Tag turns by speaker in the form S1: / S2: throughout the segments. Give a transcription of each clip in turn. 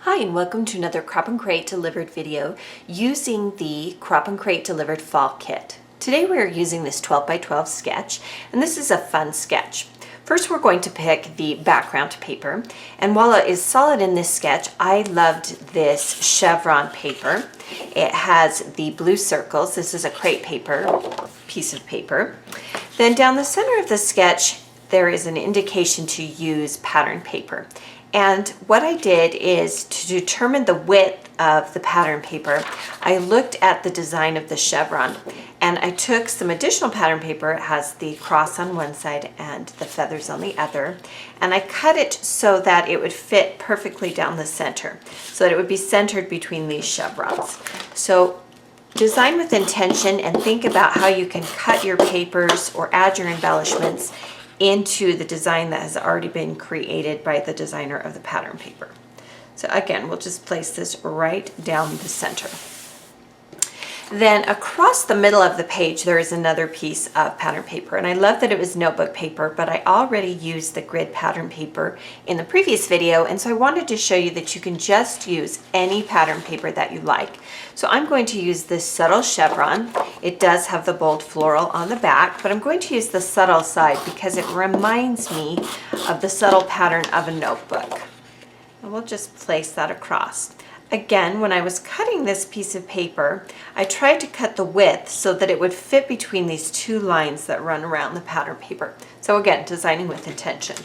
S1: Hi, and welcome to another Crop and Crate delivered video using the Crop and Crate delivered fall kit. Today we are using this 12 by 12 sketch, and this is a fun sketch. First we're going to pick the background paper, and while it is solid in this sketch, I loved this chevron paper. It has the blue circles. This is a crate paper, piece of paper. Then down the center of the sketch there is an indication to use pattern paper. And what I did is, to determine the width of the pattern paper, I looked at the design of the chevron, and I took some additional pattern paper. It has the cross on one side and the feathers on the other, and I cut it so that it would fit perfectly down the center, so that it would be centered between these chevrons. So design with intention and think about how you can cut your papers or add your embellishments into the design that has already been created by the designer of the pattern paper. So again, we'll just place this right down the center. Then across the middle of the page there is another piece of pattern paper, and I love that it was notebook paper, but I already used the grid pattern paper in the previous video, and so I wanted to show you that you can just use any pattern paper that you like. So I'm going to use this subtle chevron. It does have the bold floral on the back, but I'm going to use the subtle side because it reminds me of the subtle pattern of a notebook. And we'll just place that across. Again, when I was cutting this piece of paper, I tried to cut the width so that it would fit between these two lines that run around the pattern paper. So again, designing with intention.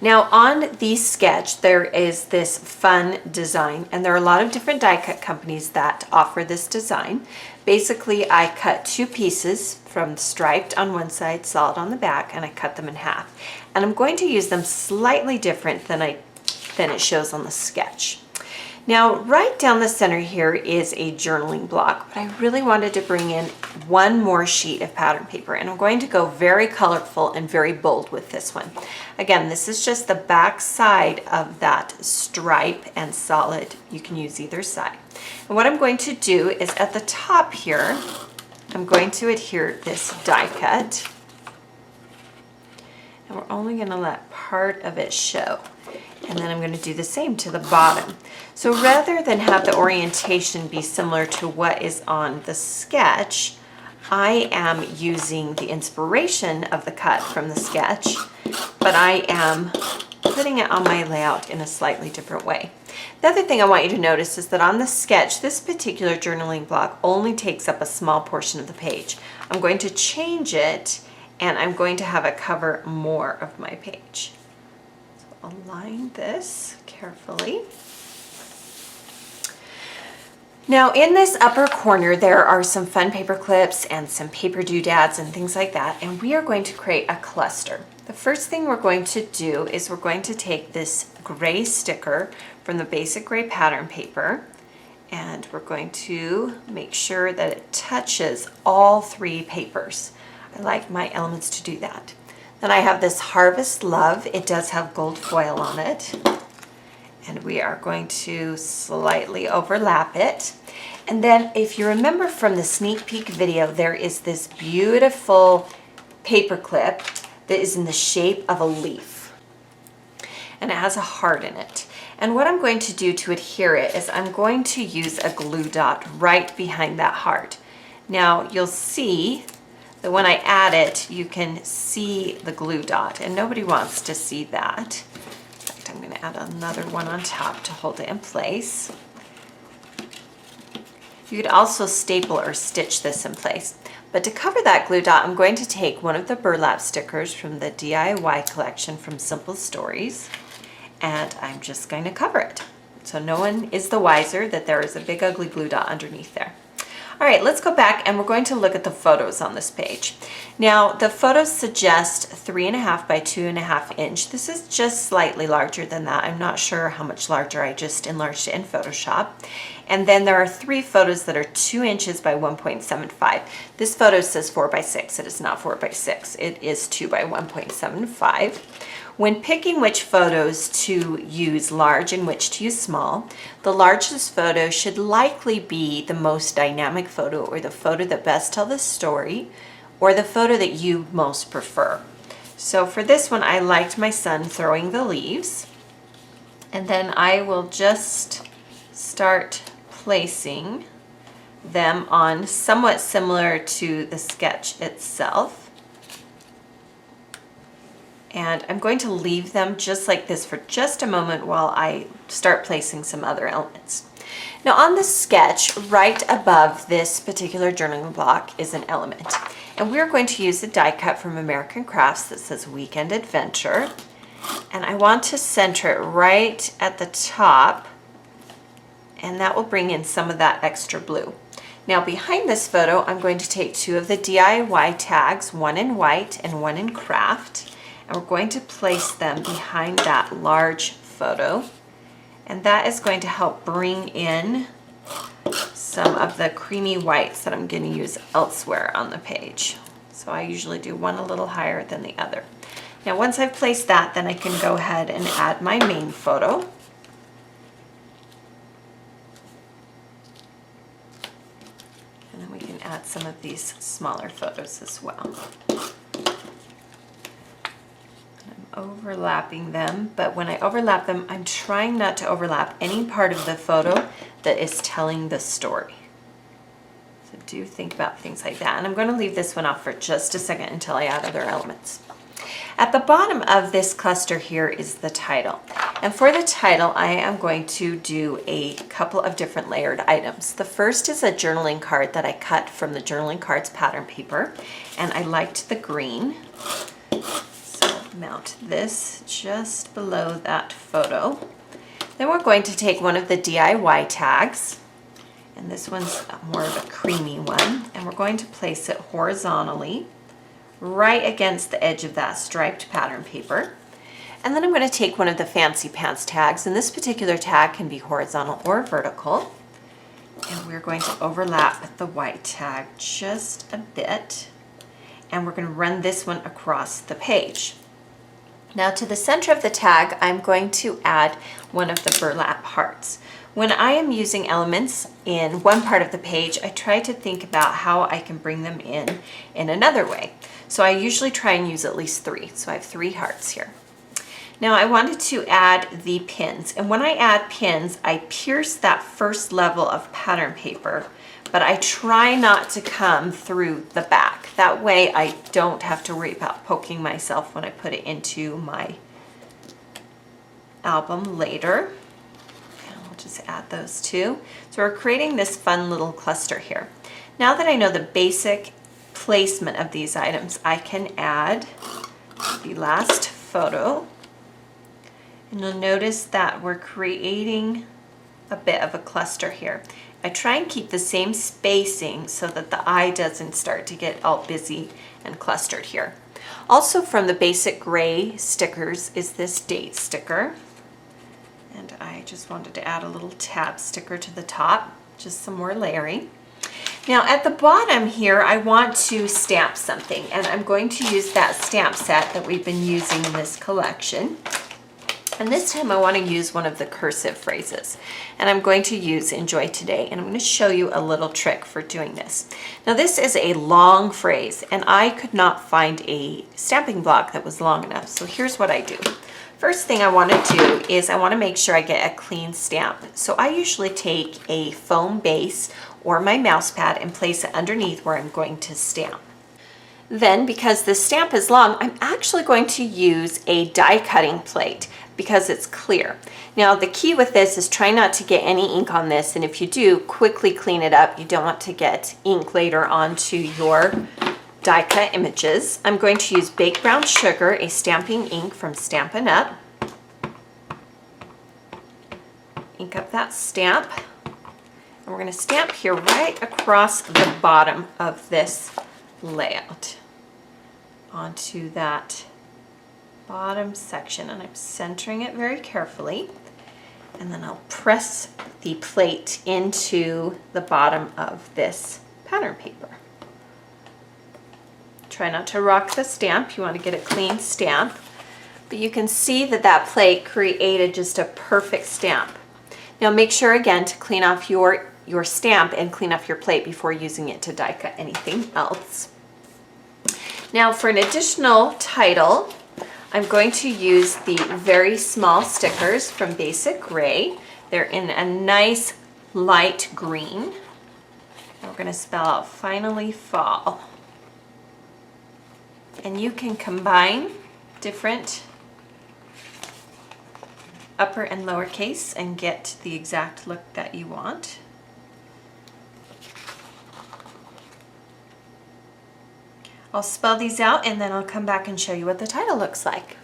S1: Now on the sketch there is this fun design, and there are a lot of different die cut companies that offer this design. Basically I cut two pieces from striped on one side, solid on the back, and I cut them in half. And I'm going to use them slightly different than it shows on the sketch. Now right down the center here is a journaling block, but I really wanted to bring in one more sheet of pattern paper, and I'm going to go very colorful and very bold with this one. Again, this is just the back side of that stripe and solid. You can use either side. And what I'm going to do is at the top here, I'm going to adhere this die cut, and we're only going to let part of it show. And then I'm going to do the same to the bottom. So rather than have the orientation be similar to what is on the sketch, I am using the inspiration of the cut from the sketch, but I am putting it on my layout in a slightly different way. The other thing I want you to notice is that on the sketch, this particular journaling block only takes up a small portion of the page. I'm going to change it, and I'm going to have it cover more of my page. Align this carefully. Now in this upper corner there are some fun paper clips and some paper doodads and things like that, and we are going to create a cluster. The first thing we're going to do is we're going to take this gray sticker from the basic gray pattern paper, and we're going to make sure that it touches all three papers. I like my elements to do that. Then I have this Harvest Love. It does have gold foil on it. And we are going to slightly overlap it. And then if you remember from the sneak peek video, there is this beautiful paper clip that is in the shape of a leaf. And it has a heart in it. And what I'm going to do to adhere it is I'm going to use a glue dot right behind that heart. Now you'll see that when I add it, you can see the glue dot, and nobody wants to see that. In fact, I'm going to add another one on top to hold it in place. You could also staple or stitch this in place. But to cover that glue dot, I'm going to take one of the burlap stickers from the DIY collection from Simple Stories, and I'm just going to cover it. So no one is the wiser that there is a big ugly glue dot underneath there. All right, let's go back and we're going to look at the photos on this page. Now, the photos suggest 3.5 by 2.5 inch. This is just slightly larger than that. I'm not sure how much larger. I just enlarged it in Photoshop. And then there are 3 photos that are 2 inches by 1.75. This photo says 4 by 6. It is not 4 by 6. It is 2 by 1.75. When picking which photos to use large and which to use small, the largest photo should likely be the most dynamic photo, or the photo that best tells the story, or the photo that you most prefer. So for this one, I liked my son throwing the leaves. And then I will just start placing them on somewhat similar to the sketch itself. And I'm going to leave them just like this for just a moment while I start placing some other elements. Now on the sketch, right above this particular journaling block is an element. And we're going to use a die cut from American Crafts that says Weekend Adventure. And I want to center it right at the top, and that will bring in some of that extra blue. Now behind this photo, I'm going to take two of the DIY tags, one in white and one in craft, and we're going to place them behind that large photo. And that is going to help bring in some of the creamy whites that I'm going to use elsewhere on the page. So I usually do one a little higher than the other. Now once I've placed that, then I can go ahead and add my main photo. And then we can add some of these smaller photos as well. I'm overlapping them, but when I overlap them, I'm trying not to overlap any part of the photo that is telling the story. So do think about things like that. And I'm going to leave this one off for just a second until I add other elements. At the bottom of this cluster here is the title. And for the title, I am going to do a couple of different layered items. The first is a journaling card that I cut from the journaling cards pattern paper, and I liked the green. So mount this just below that photo. Then we're going to take one of the DIY tags, and this one's more of a creamy one, and we're going to place it horizontally right against the edge of that striped pattern paper. And then I'm going to take one of the Fancy Pants tags, and this particular tag can be horizontal or vertical. And we're going to overlap the white tag just a bit. And we're going to run this one across the page. Now to the center of the tag, I'm going to add one of the Burlap Hearts. When I am using elements in one part of the page, I try to think about how I can bring them in another way. So I usually try and use at least 3. So I have 3 hearts here. Now I wanted to add the pins. And when I add pins, I pierce that first level of pattern paper, but I try not to come through the back. That way I don't have to worry about poking myself when I put it into my album later. Just add those two. So we're creating this fun little cluster here. Now that I know the basic placement of these items, I can add the last photo. And you'll notice that we're creating a bit of a cluster here. I try and keep the same spacing so that the eye doesn't start to get all busy and clustered here. Also from the basic gray stickers is this date sticker. And I just wanted to add a little tab sticker to the top, just some more layering. Now at the bottom here, I want to stamp something, and I'm going to use that stamp set that we've been using in this collection. And this time I want to use one of the cursive phrases. And I'm going to use Enjoy Today, and I'm going to show you a little trick for doing this. Now this is a long phrase, and I could not find a stamping block that was long enough. So here's what I do. First thing I want to do is I want to make sure I get a clean stamp. So I usually take a foam base or my mouse pad and place it underneath where I'm going to stamp. Then, because the stamp is long, I'm actually going to use a die cutting plate because it's clear. Now the key with this is try not to get any ink on this, and if you do, quickly clean it up. You don't want to get ink later onto your die cut images. I'm going to use baked brown sugar, a stamping ink from Stampin' Up. Ink up that stamp. And we're going to stamp here right across the bottom of this layout onto that bottom section. And I'm centering it very carefully. And then I'll press the plate into the bottom of this pattern paper. Try not to rock the stamp. You want to get a clean stamp. But you can see that that plate created just a perfect stamp. Now make sure again to clean off your stamp and clean off your plate before using it to die cut anything else. Now for an additional title, I'm going to use the very small stickers from Basic Gray. They're in a nice light green. We're going to spell out Finally Fall. And you can combine different upper and lower case and get the exact look that you want. I'll spell these out and then I'll come back and show you what the title looks like.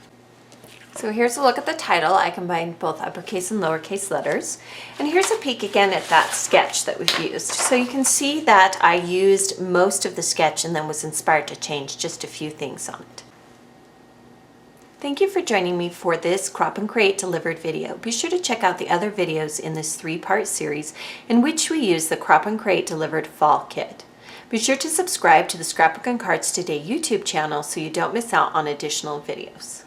S1: So here's a look at the title. I combined both uppercase and lowercase letters. And here's a peek again at that sketch that we've used. So you can see that I used most of the sketch and then was inspired to change just a few things on it. Thank you for joining me for this Crop and Create Delivered video. Be sure to check out the other videos in this 3-part series in which we use the Crop and Create Delivered Fall Kit. Be sure to subscribe to the Scrapbook and Cards Today YouTube channel so you don't miss out on additional videos.